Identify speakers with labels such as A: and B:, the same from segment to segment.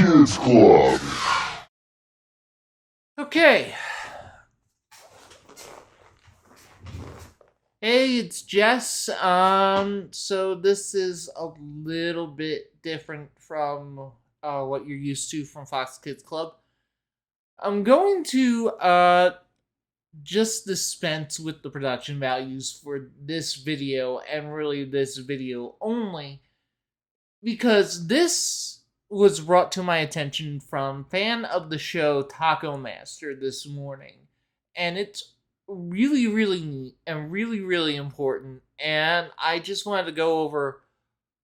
A: Kids Club.
B: Okay. Hey, it's Jess. So this is a little bit different from what you're used to from Fox Kids Club. I'm going to just dispense with the production values for this video and really this video only because this was brought to my attention from fan of the show Taco Master this morning, and it's really, really neat and really, really important. And I just wanted to go over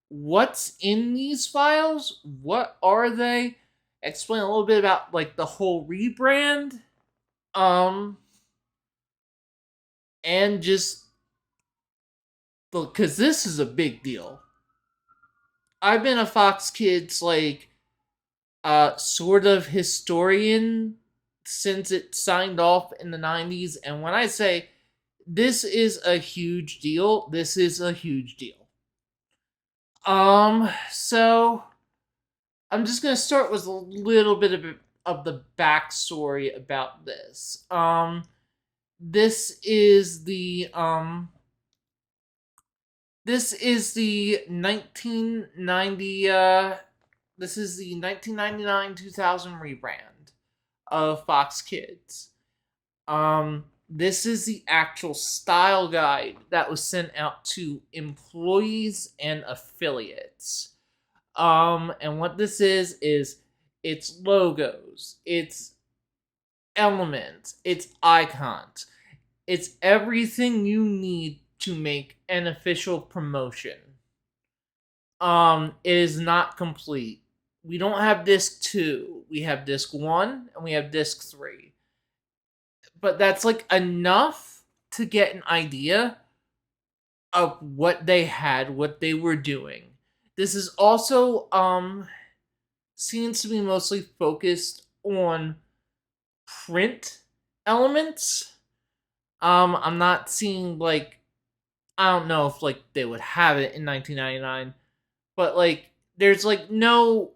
B: what's in these files, what are they, explain a little bit about like the whole rebrand, um, and just because this is a big deal. I've been a Fox Kids sort of historian since it signed off in the 90s. And when I say this is a huge deal, this is a huge deal. So I'm just gonna start with a little bit of the backstory about this. This is the this is the 1990 this is the 1999-2000 rebrand of Fox Kids. This is the actual style guide that was sent out to employees and affiliates. And what this is it's logos, it's elements, it's icons, it's everything you need to make an official promotion. It is not complete. We don't have disc 2. We have disc 1 and we have disc 3. But that's like enough to get an idea of what they had, what they were doing. This is also seems to be mostly focused on print elements. I'm not seeing like, I don't know if like they would have it in 1999, but like there's like no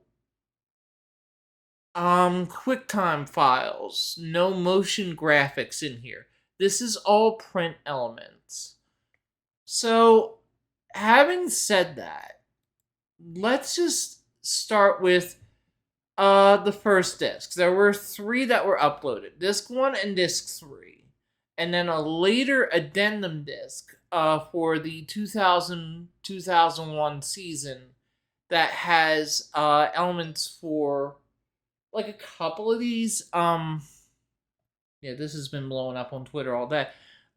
B: QuickTime files, no motion graphics in here. This is all print elements. So, having said that, let's just start with the first disc. There were 3 that were uploaded. Disc 1 and disc 3. And then a later addendum disc for the 2000-2001 season that has elements for like a couple of these. Yeah, this has been blowing up on Twitter all day.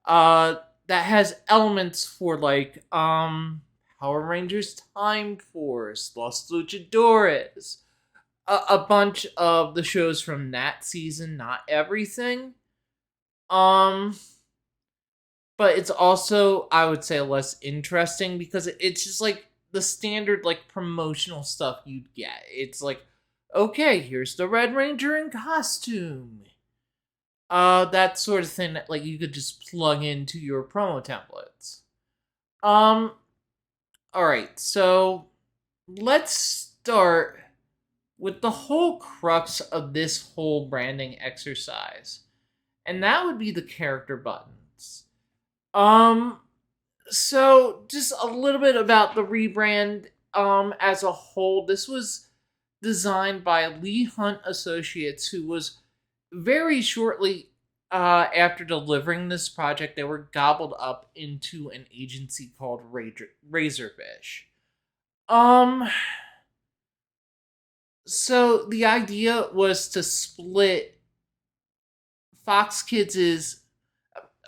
B: That has elements for like Power Rangers Time Force, Los Luchadores, a bunch of the shows from that season, not everything. But it's also, I would say, less interesting because it's just like the standard like promotional stuff you'd get. It's like, okay, here's the Red Ranger in costume. That sort of thing that like you could just plug into your promo templates. Alright, so let's start with the whole crux of this whole branding exercise. And that would be the character buttons. So just a little bit about the rebrand as a whole. This was designed by Lee Hunt Associates, who was very shortly after delivering this project, they were gobbled up into an agency called Razorfish. So the idea was to split Fox Kids'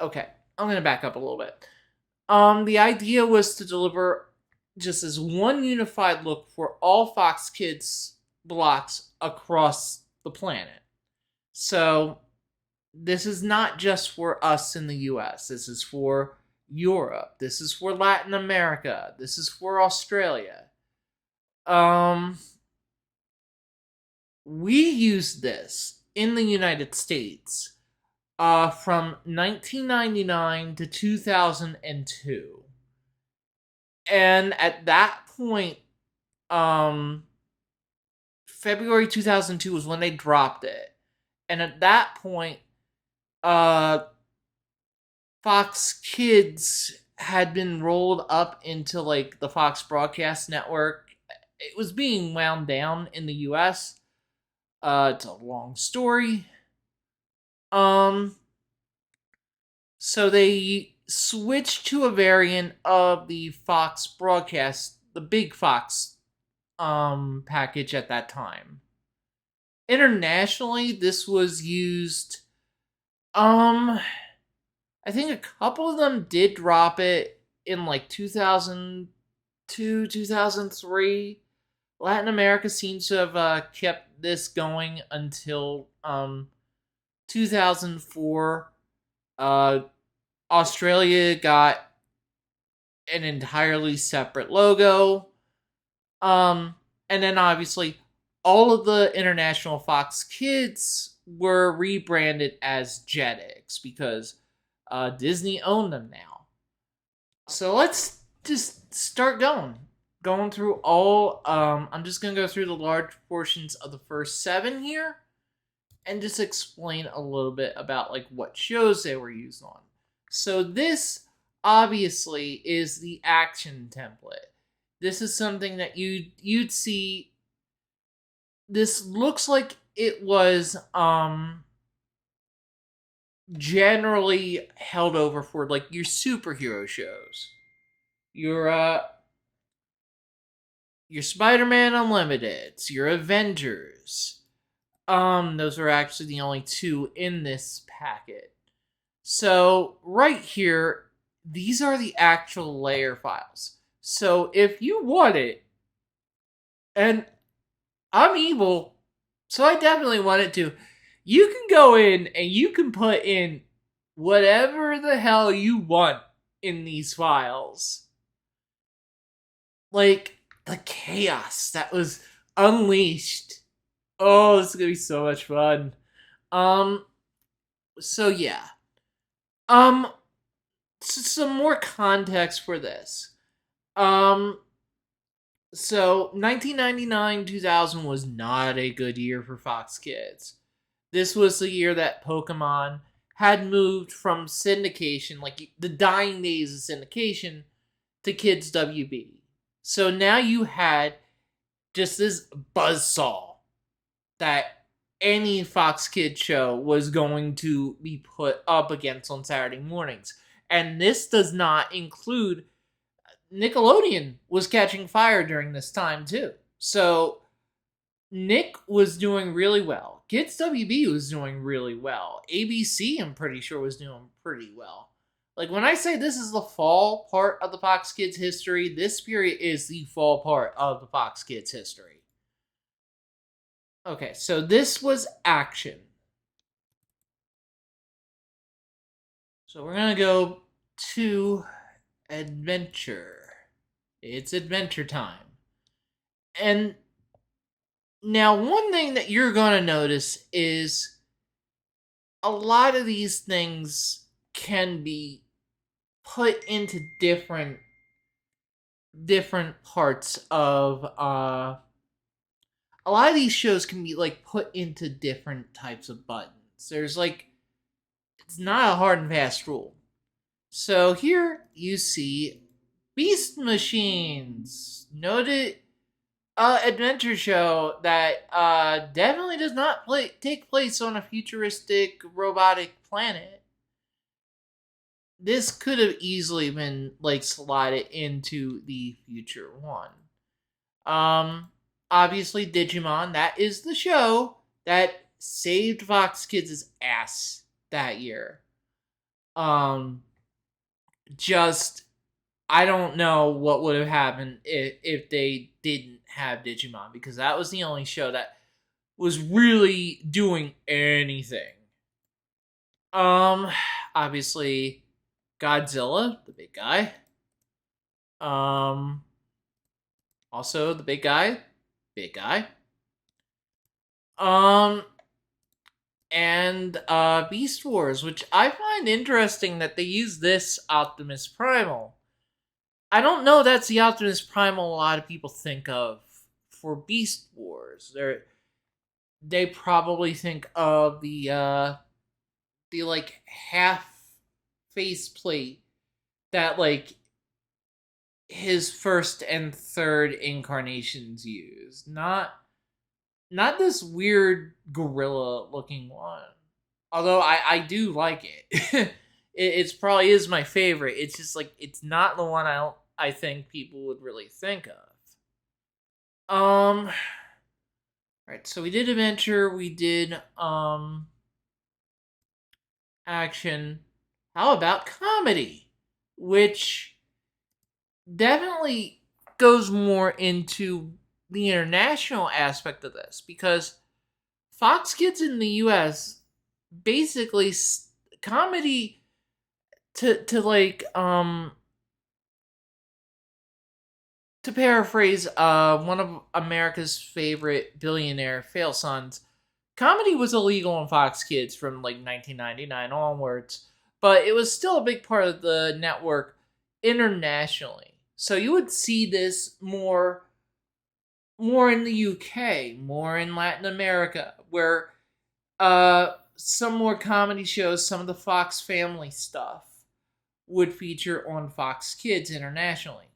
B: okay, I'm gonna back up a little bit. The idea was to deliver just as one unified look for all Fox Kids blocks across the planet. So this is not just for us in the US. This is for Europe. This is for Latin America. This is for Australia. We used this in the United States from 1999 to 2002. And at that point, February 2002 was when they dropped it. And at that point, uh, Fox Kids had been rolled up into like the Fox Broadcast Network. It was being wound down in the US. It's a long story. Um, so they switched to a variant of the Fox Broadcast, the big Fox package at that time. Internationally, this was used. I think a couple of them did drop it in like 2002, 2003. Latin America seems to have kept this going until 2004. Uh, Australia got an entirely separate logo. And then obviously all of the international Fox Kids were rebranded as Jetix because Disney owned them now. So let's just start going through all. I'm just gonna go through the large portions of the first 7 here, and just explain a little bit about like what shows they were used on. So this obviously is the action template. This is something that you'd see. This looks like it was generally held over for like your superhero shows. Your Spider-Man Unlimiteds, your Avengers. Those are actually the only 2 in this packet. So right here, these are the actual layer files. So if you want it, and I'm evil, so I definitely want it to, you can go in and you can put in whatever the hell you want in these files. Like the chaos that was unleashed. Oh, this is gonna be so much fun. So yeah. Some more context for this. So 1999 2000 was not a good year for Fox Kids. This was the year that Pokemon had moved from syndication, like the dying days of syndication, to Kids WB. So now you had just this buzzsaw that any Fox Kids show was going to be put up against on Saturday mornings. And this does not include Nickelodeon was catching fire during this time too. So Nick was doing really well. Kids WB was doing really well. ABC, I'm pretty sure, was doing pretty well. Like when I say this is the fall part of the Fox Kids history, this period is the fall part of the Fox Kids history. Okay, so this was action. So we're gonna go to adventure. It's adventure time. And now one thing that you're gonna notice is a lot of these things can be put into different parts of a lot of these shows can be like put into different types of buttons. There's like, it's not a hard and fast rule. So here you see Beast Machines, noted adventure show that definitely does not take place on a futuristic robotic planet. This could have easily been like slotted into the future one. Obviously Digimon, that is the show that saved Fox Kids' ass that year. Just I don't know what would have happened if they didn't have Digimon, because that was the only show that was really doing anything. Obviously Godzilla, the big guy. Also the big guy. And Beast Wars, which I find interesting that they use this Optimus Primal. I don't know that's the Optimus Primal a lot of people think of for Beast Wars. they probably think of the like half face plate that like his first and third incarnations use. Not this weird gorilla looking one. Although I do like it. It's probably is my favorite. It's just like it's not the one I think people would really think of. Right, so we did adventure, we did action. How about comedy? Which definitely goes more into the international aspect of this because Fox Kids in the US basically comedy to like to paraphrase one of America's favorite billionaire fail sons, comedy was illegal on Fox Kids from like 1999 onwards, but it was still a big part of the network internationally. So you would see this more in the UK, more in Latin America, where some more comedy shows, some of the Fox family stuff would feature on Fox Kids internationally.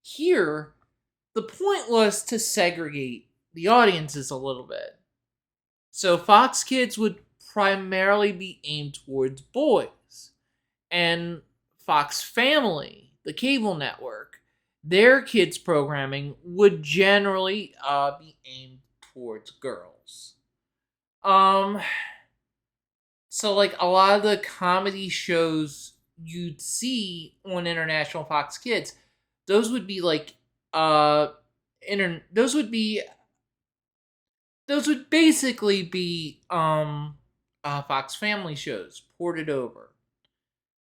B: Here, the point was to segregate the audiences a little bit. So Fox Kids would primarily be aimed towards boys, and Fox Family, the cable network, their kids programming would generally be aimed towards girls. Um, so like a lot of the comedy shows you'd see on international Fox Kids, those would be like those would be those would basically be Fox Family shows ported over.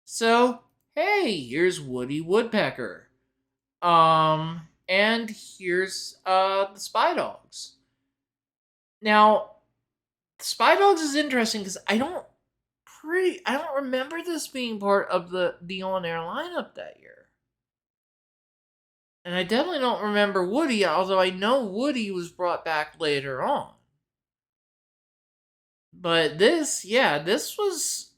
B: So, hey, here's Woody Woodpecker. And here's the Spy Dogs. Now, Spy Dogs is interesting because I don't remember this being part of the on air lineup that year. And I definitely don't remember Woody, although I know Woody was brought back later on. But this was,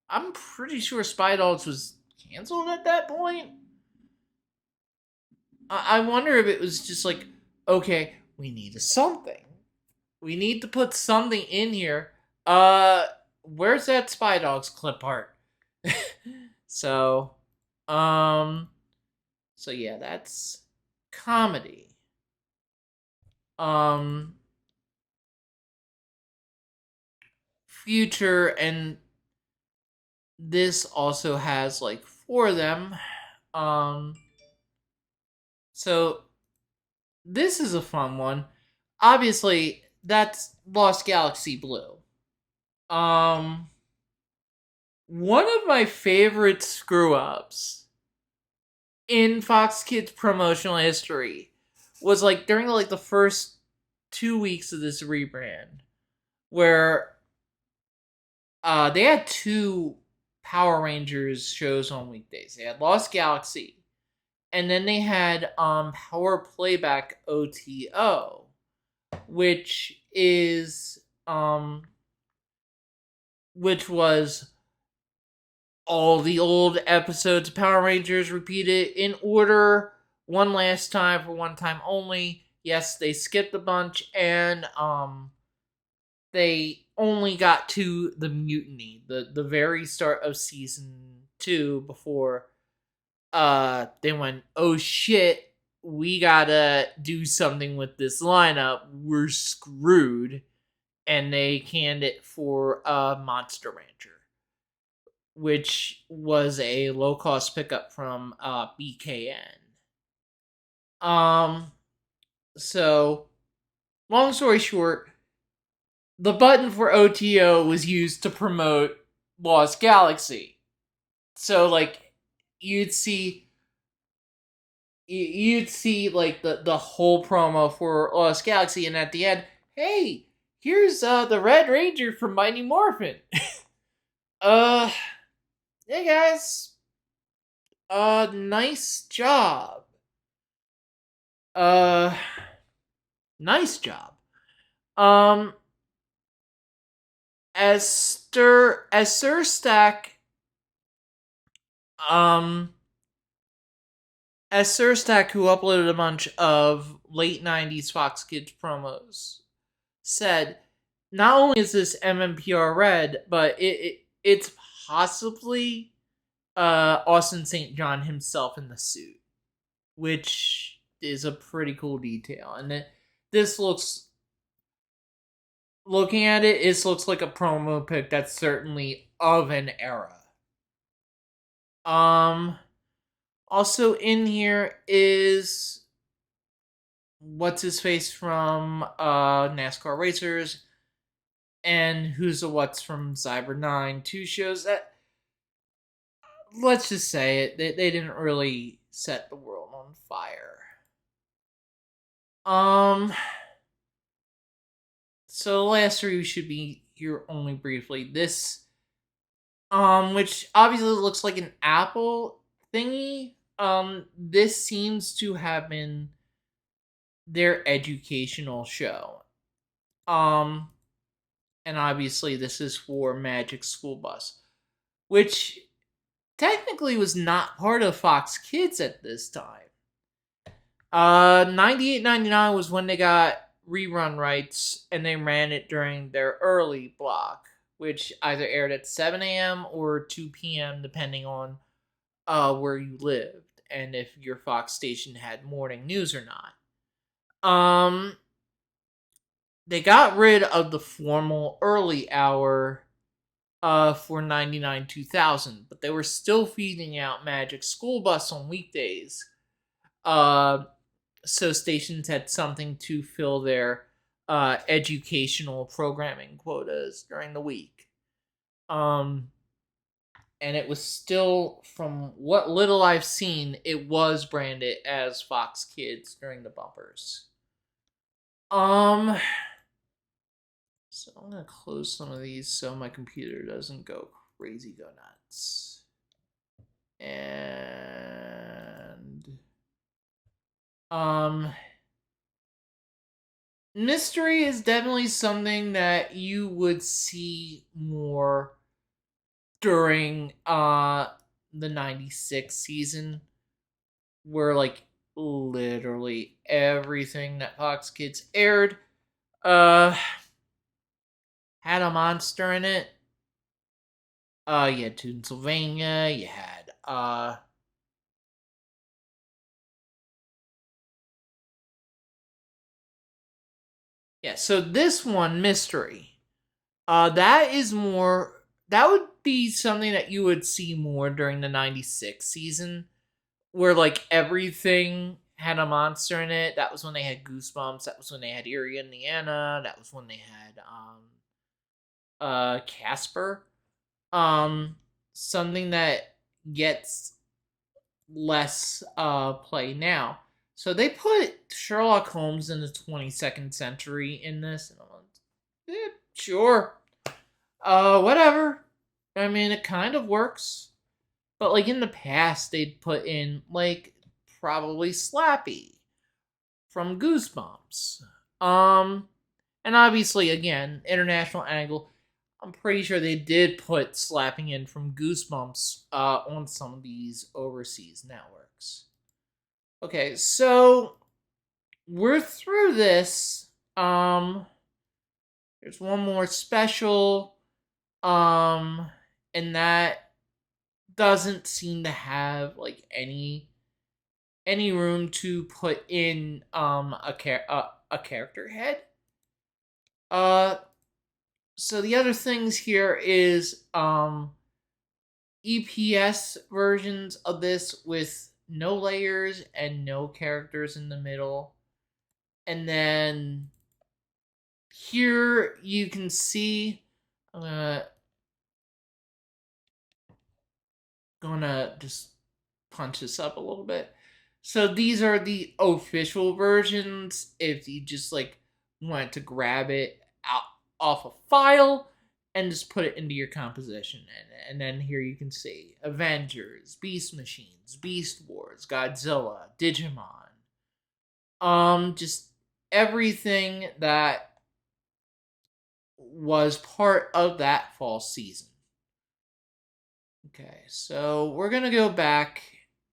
B: I'm pretty sure Spy Dogs was canceled at that point. I wonder if it was just like, okay, we need something. We need to put something in here. Where's that Spy Dogs clip art? so, um, so yeah, that's comedy. Um, Future, and this also has like four of them. Um, so this is a fun one. Obviously, that's Lost Galaxy Blue. Um, One of my favorite screw ups in Fox Kids promotional history was like during like the first 2 weeks of this rebrand, where they had two Power Rangers shows on weekdays. They had Lost Galaxy, and then they had Power Playback OTO, which is which was all the old episodes of Power Rangers repeated in order one last time for one time only. Yes, they skipped a bunch, and they only got to the mutiny, the very start of season 2 before they went, "Oh shit, we gotta do something with this lineup. We're screwed." And they canned it for Monster Rancher, which was a low cost pickup from BKN. Um, so long story short, the button for OTO was used to promote Lost Galaxy. So like you'd see like the whole promo for Lost Galaxy, and at the end, hey, here's the Red Ranger from Mighty Morphin. uh hey guys, nice job. Uh, nice job. Um, As Sir Stack, um, as Sir Stack, who uploaded a bunch of late '90s Fox Kids promos, said, not only is this MMPR red, but it's possibly Austin St. John himself in the suit, which is a pretty cool detail. And this looks, looking at it, this looks like a promo pic that's certainly of an era. Um, Also in here is what's his face from NASCAR Racers, and Who's the What's from Cyber 9, two shows that, let's just say it, they didn't really set the world on fire. So the last three should be here only briefly. This, which obviously looks like an apple thingy. This seems to have been their educational show. And obviously this is for Magic School Bus, which technically was not part of Fox Kids at this time. 98, 99 was when they got rerun rights, and they ran it during their early block, which either aired at 7 a.m. or 2 p.m. depending on where you lived and if your Fox station had morning news or not. They got rid of the formal early hour for 99 2000, but they were still feeding out Magic School Bus on weekdays. So stations had something to fill their educational programming quotas during the week. And it was still, from what little I've seen, it was branded as Fox Kids during the bumpers. So I'm gonna close some of these so my computer doesn't go crazy, go nuts. And mystery is definitely something that you would see more during the 96 season, where like literally everything that Fox Kids aired had a monster in it. You had Pennsylvania, you had yeah, so this one, mystery. That is more, that would be something that you would see more during the 96 season, where like everything had a monster in it. That was when they had Goosebumps, that was when they had Erie, Indiana, that was when they had Casper. Something that gets less play now. So they put Sherlock Holmes in the 22nd century in this, and I'm like, sure. Whatever. I mean, it kind of works. But like in the past, they'd put in like probably Slappy from Goosebumps. And obviously, again, international angle. I'm pretty sure they did put Slapping in from Goosebumps on some of these overseas networks. Okay, so we're through this. There's one more special, and that doesn't seem to have like any room to put in a character head. So the other things here is EPS versions of this with no layers and no characters in the middle. And then here you can see, I'm gonna just punch this up a little bit. So these are the official versions. If you just like want to grab it out off a file and just put it into your composition, and then here you can see Avengers, Beast Machines, Beast Wars, Godzilla, Digimon, just everything that was part of that fall season. Okay, so we're going to go back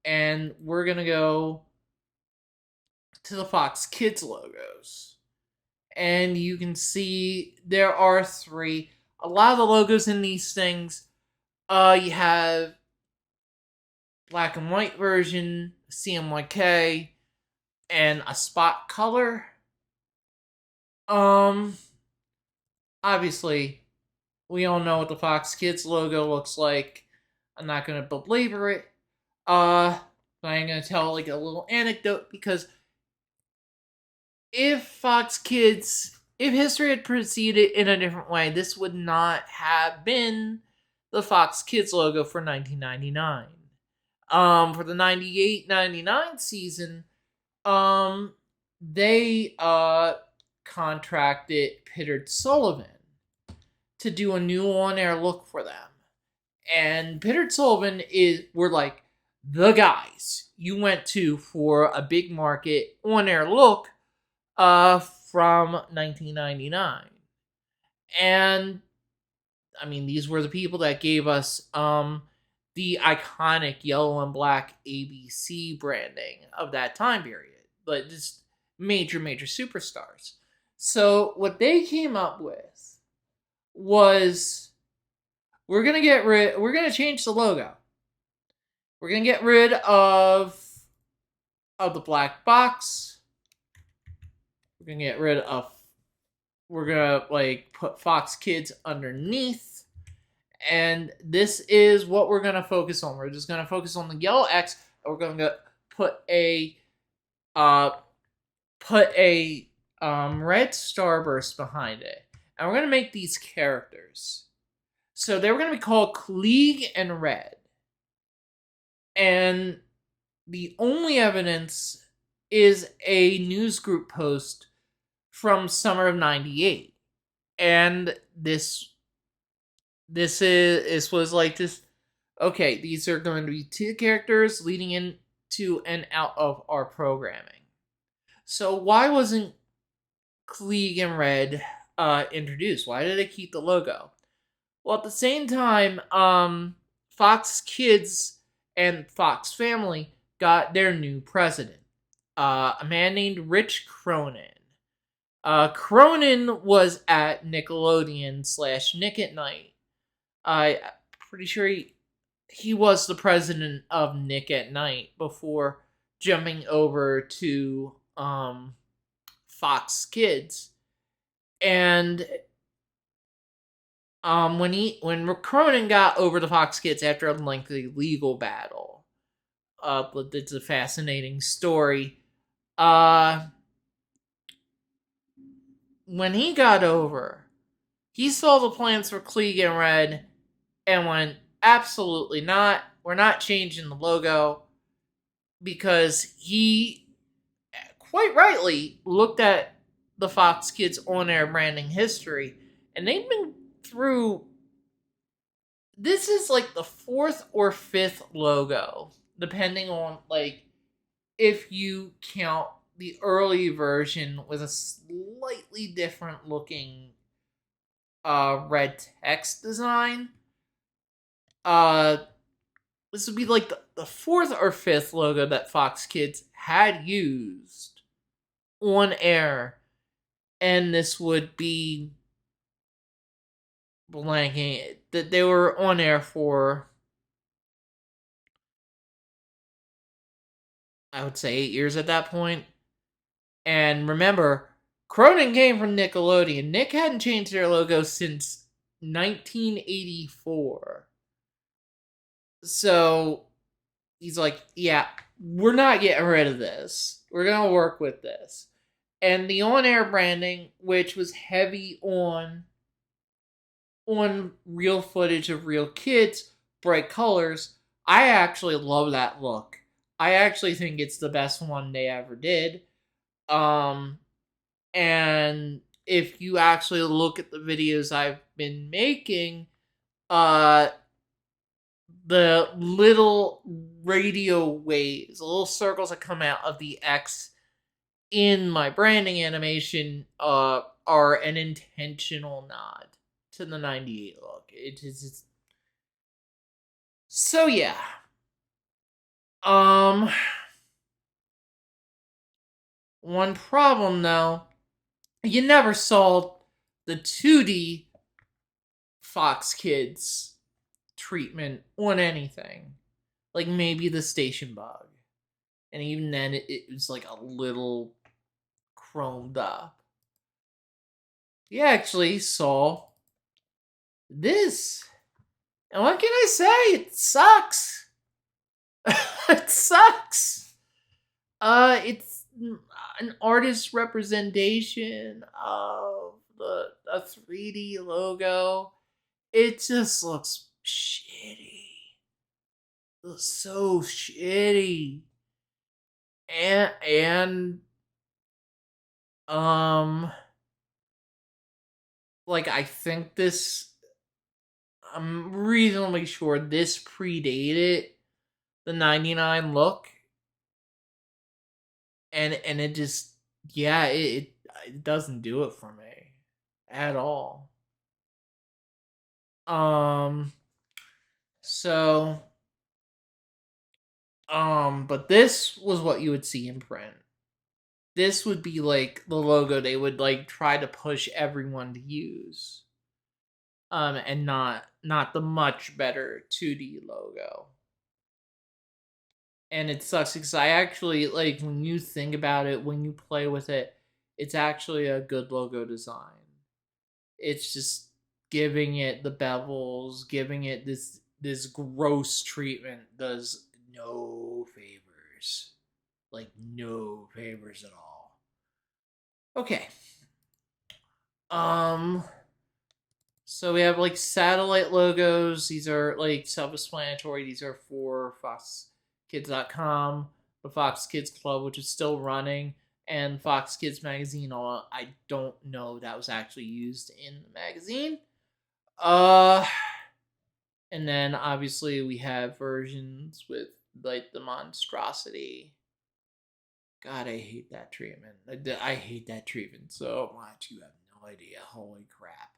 B: and we're going to go to the Fox Kids logos. And you can see there are three. A lot of the logos in these things, you have black and white version, CMYK, and a spot color. Obviously, we all know what the Fox Kids logo looks like. I'm not gonna belabor it. But I'm gonna tell like a little anecdote because if history had proceeded in a different way, this would not have been the Fox Kids logo for 1999. For the 98-99 season, they contracted Pittard Sullivan to do a new on-air look for them. And Pittard Sullivan were like the guys you went to for a big market on-air look from 1999. And I mean, these were the people that gave us the iconic yellow and black ABC branding of that time period. But just major superstars. So what they came up with was we're gonna change the logo. We're gonna get rid of the black box. We're gonna like put Fox Kids underneath. And this is what we're gonna focus on. We're just gonna focus on the yellow X, and we're gonna put a red starburst behind it. And we're gonna make these characters. So they were gonna be called Klieg and Red. And the only evidence is a news group post from summer of '98. And this was like this. Okay, these are going to be two characters leading into and out of our programming. So why wasn't Klieg and Red introduced? Why did they keep the logo? Well, at the same time, Fox Kids and Fox Family got their new president, a man named Rich Cronin. Cronin was at Nickelodeon / Nick at Night. I'm pretty sure he was the president of Nick at Night before jumping over to Fox Kids. And when Cronin got over to Fox Kids after a lengthy legal battle, it's a fascinating story. When he got over, he saw the plans for Klieg and Red and went, absolutely not. We're not changing the logo, because he, quite rightly, looked at the Fox Kids on-air branding history, and they've been through. This is like the fourth or fifth logo, depending on like if you count the early version with a slightly different looking red text design. This would be like the fourth or fifth logo that Fox Kids had used on air, and this would be blanking that they were on air for, I would say 8 years at that point. And remember, Cronin came from Nickelodeon. Nick hadn't changed their logo since 1984. So he's like, yeah, we're not getting rid of this. We're going to work with this. And the on-air branding, which was heavy on real footage of real kids, bright colors, I actually love that look. I actually think it's the best one they ever did. And if you actually look at the videos I've been making, the little radio waves, the little circles that come out of the X in my branding animation, are an intentional nod to the 98 look. So yeah. Um One problem though, you never saw the 2D Fox Kids treatment on anything. Like maybe the station bug. And even then it was like a little chromed up. You actually saw this. And what can I say? It sucks. It sucks. It's an artist representation of a 3D logo. It just looks shitty. It looks so shitty. And like I think this, I'm reasonably sure this predated the 99 look, and it just, yeah, it doesn't do it for me at all. Um so but this was what you would see in print. This would be like the logo they would like try to push everyone to use. And not the much better 2D logo. And it sucks because I actually, like, when you think about it, when you play with it, it's actually a good logo design. It's just giving it the bevels, giving it this gross treatment does no favors. Like no favors at all. Okay. So we have like satellite logos. These are like self-explanatory. These are for FoxKids.com, the Fox Kids Club, which is still running, and Fox Kids Magazine. I don't know that was actually used in the magazine. And then obviously we have versions with like the monstrosity. God, I hate that treatment. I hate that treatment so much. You have no idea. Holy crap.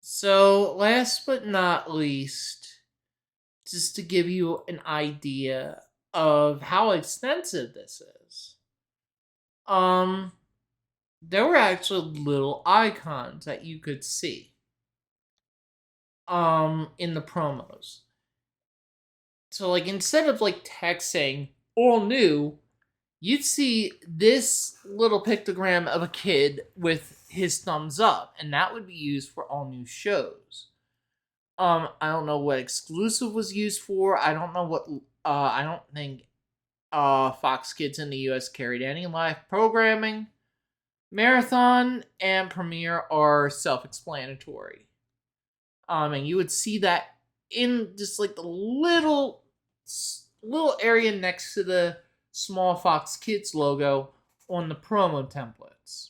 B: So last but not least, just to give you an idea of how extensive this is. There were actually little icons that you could see in the promos. So like instead of like text saying all new, you'd see this little pictogram of a kid with his thumbs up, and that would be used for all new shows. I don't know what exclusive was used for. I don't know what. I don't think Fox Kids in the U.S. carried any live programming. Marathon and Premiere are self-explanatory. And you would see that in just like the little area next to the small Fox Kids logo on the promo templates.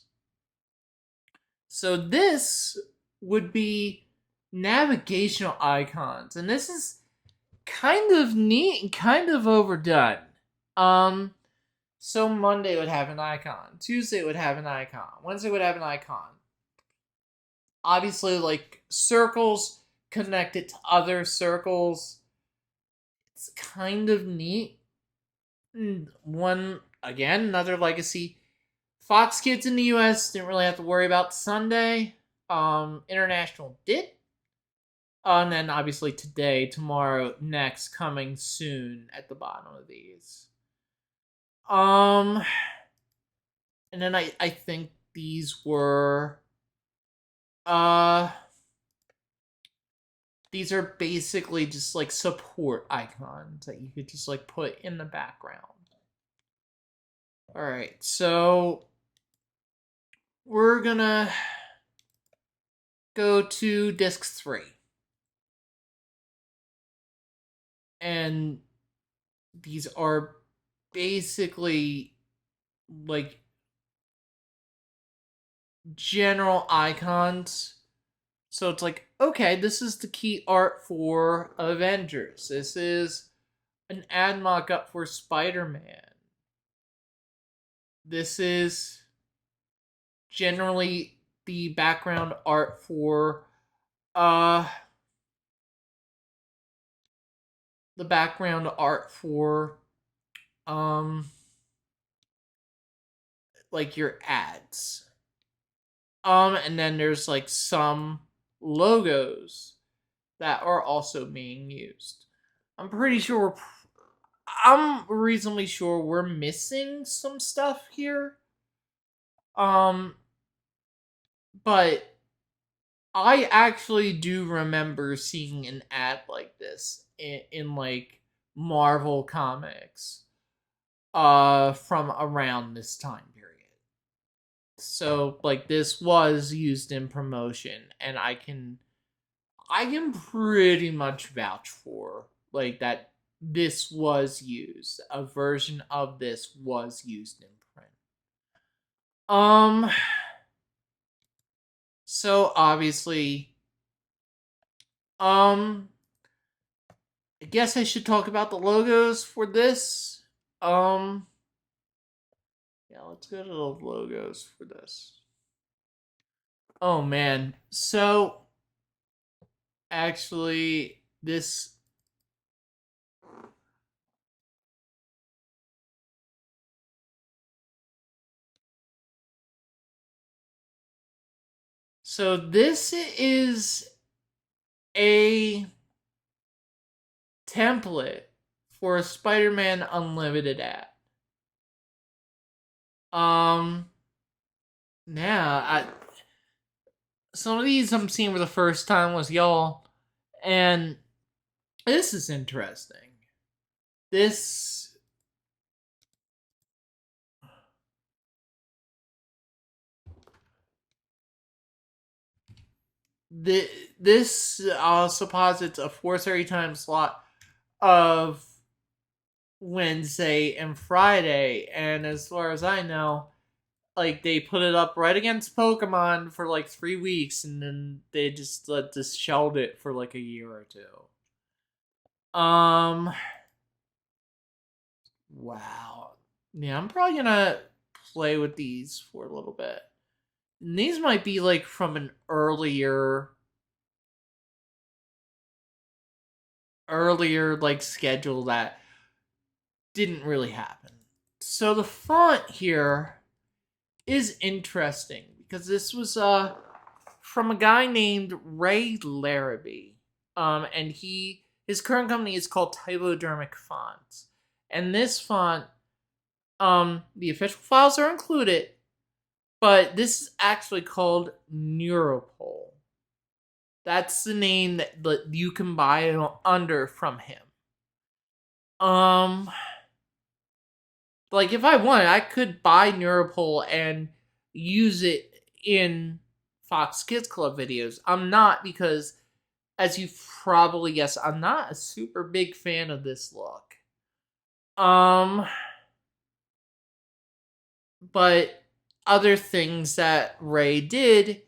B: So this would be navigational icons, and this is kind of neat and kind of overdone. So Monday would have an icon, Tuesday would have an icon, Wednesday would have an icon. Obviously, like circles connected to other circles. It's kind of neat. One again, another legacy. Fox Kids in the US didn't really have to worry about Sunday. International did. And then obviously today, tomorrow, next, coming soon at the bottom of these. And then I think these were these are basically just like support icons that you could just like put in the background. Alright, so we're gonna go to disc 3. And these are basically like general icons. So it's like, okay, this is the key art for Avengers. This is an ad mock-up for Spider-Man. This is generally the background art for uh the background art for um like your ads. And then there's like some logos that are also being used. I'm pretty sure I'm reasonably sure we're missing some stuff here. Um but I actually do remember seeing an ad like this in like Marvel comics from around this time period. So like this was used in promotion, and I can pretty much vouch for like that this was used. A version of this was used in print. Um so obviously um I guess I should talk about the logos for this. Um yeah, let's go to the logos for this. Oh man. So actually this is a template for a Spider-Man Unlimited ad. Um yeah, some of these I'm seeing for the first time with y'all, and this is interesting. This the this also posits a 4:30 time slot of Wednesday and Friday, and as far as I know, like they put it up right against Pokemon for like 3 weeks, and then they just shelved it for like a year or two. Wow. Yeah, I'm probably gonna play with these for a little bit. And these might be like from an earlier like schedule that didn't really happen. So the font here is interesting because this was from a guy named Ray Larrabee. And his current company is called Typodermic Fonts. And this font, the official files are included, but this is actually called Neuropol. That's the name that you can buy it under from him. Like if I wanted, I could buy Neuropol and use it in Fox Kids Club videos. I'm not, because as you probably guessed, I'm not a super big fan of this look. But other things that Ray did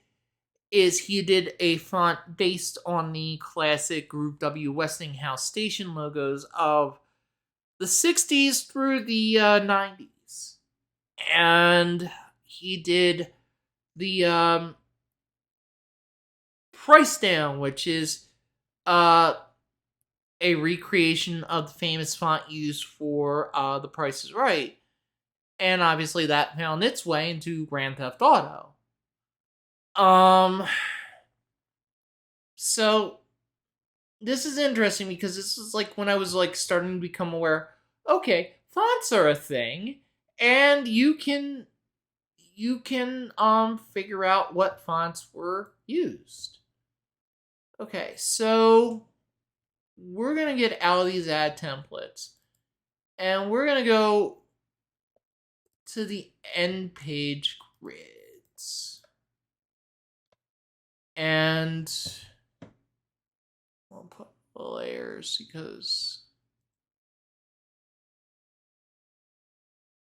B: is he did a font based on the classic Group W Westinghouse station logos of the 60s through the 90s. And he did the Price Down, which is uh, a recreation of the famous font used for The Price is Right. And obviously that found its way into Grand Theft Auto. So this is interesting because this is like when I was like starting to become aware, okay, fonts are a thing, and you can figure out what fonts were used. Okay, so we're gonna get out of these ad templates, and we're gonna go to the end page grids. And I'll put layers because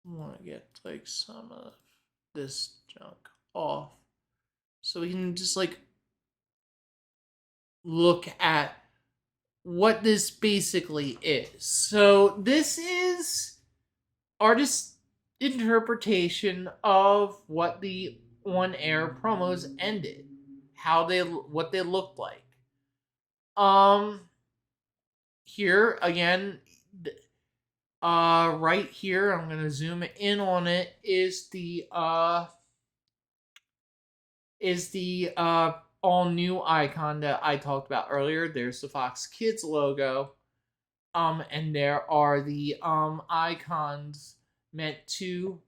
B: I want to get like some of this junk off so we can just like look at what this basically is. So this is artist's interpretation of what the on-air promos ended, what they looked like. Here again, right here, I'm gonna zoom in on it. Is the all new icon that I talked about earlier. There's the Fox Kids logo. And there are the icons meant to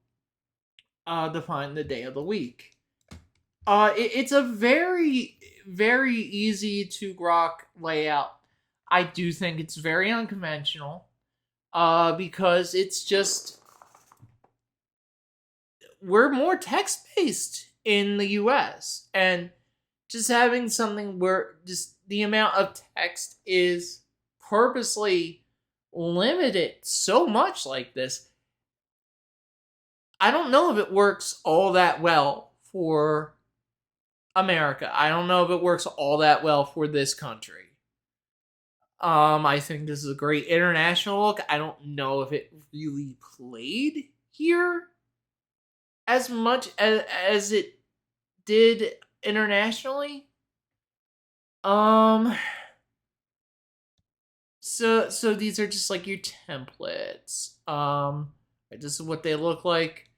B: define the day of the week. It's a very, very easy to grok layout. I do think it's very unconventional. Because it's just, we're more text based in the US, and just having something where just the amount of text is purposely limited so much like this, I don't know if it works all that well for America. I don't know if it works all that well for this country. I think this is a great international look. I don't know if it really played here as much as it did internationally. So these are just like your templates. This is what they look like.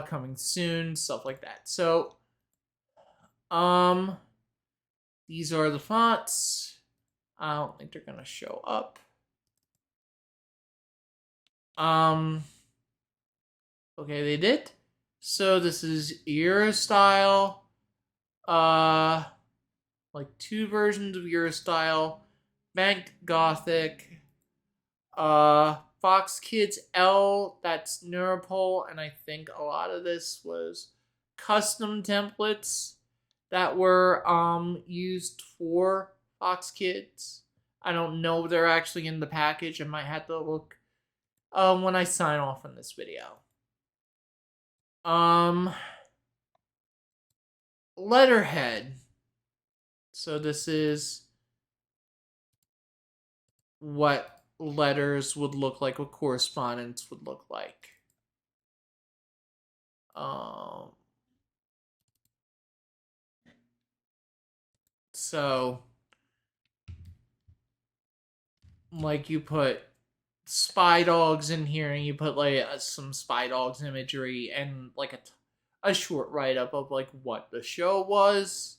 B: Coming soon, stuff like that. So, these are the fonts. I don't think they're gonna show up. Okay, they did. So this is Eurostyle. Like 2 versions of Eurostyle. Banked Gothic. Fox Kids L, that's Neuropol, and I think a lot of this was custom templates that were used for Fox Kids. I don't know if they're actually in the package. I might have to look when I sign off on this video. Letterhead. So this is what letters would look like, what correspondence would look like. So, like, you put spy dogs in here, and you put like some spy dogs imagery and like a short write up of like what the show was.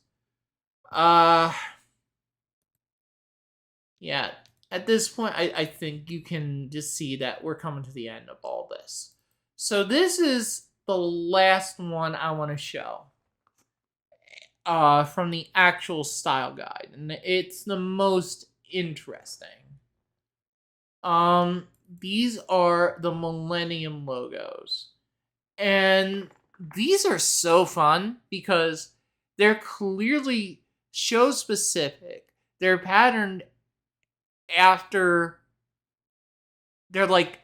B: Yeah. At this point, I think you can just see that we're coming to the end of all this. So this is the last one I want to show. From the actual style guide, and it's the most interesting. These are the Millennium logos, and these are so fun because they're clearly show specific. They're patterned after, they're like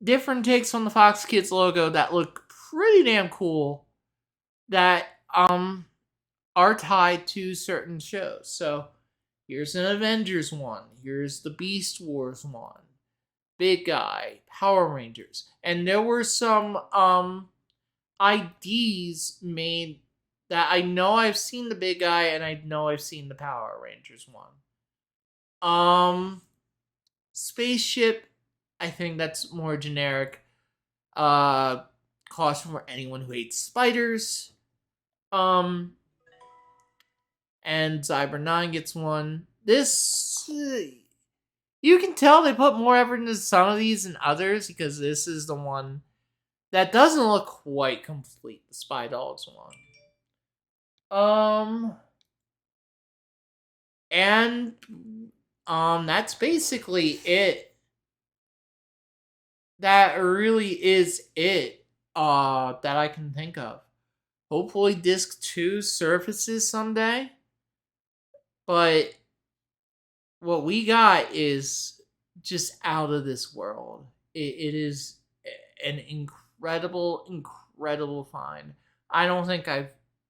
B: different takes on the Fox Kids logo that look pretty damn cool, that are tied to certain shows. So here's an Avengers one, here's the Beast Wars one, Big Guy, Power Rangers, and there were some IDs made that I know I've seen the Big Guy and I know I've seen the Power Rangers one. Spaceship, I think that's more generic. Caution for anyone who hates spiders. And Cyber 9 gets one. This, you can tell they put more effort into some of these than others, because this is the one that doesn't look quite complete, the Spy Dogs one. And that's basically it. That really is it that I can think of. Hopefully disc 2 surfaces someday. But what we got is just out of this world. It is an incredible, incredible find. I don't think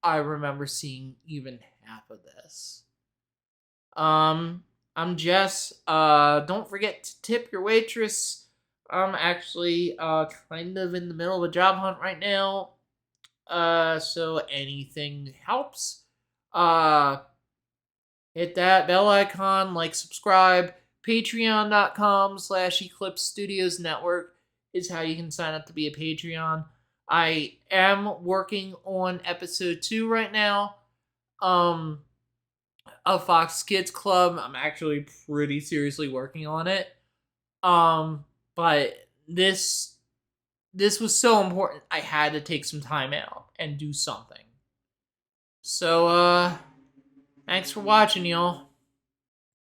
B: I remember seeing even half of this. I'm Jess. Don't forget to tip your waitress. I'm actually kind of in the middle of a job hunt right now. So anything helps. Uh, Hit that bell icon, like, subscribe. Patreon.com/Eclipse Studios Network is how you can sign up to be a Patreon. I am working on episode 2 right now. Of Fox Kids Club. I'm actually pretty seriously working on it. But this was so important. I had to take some time out and do something. So thanks for watching, y'all.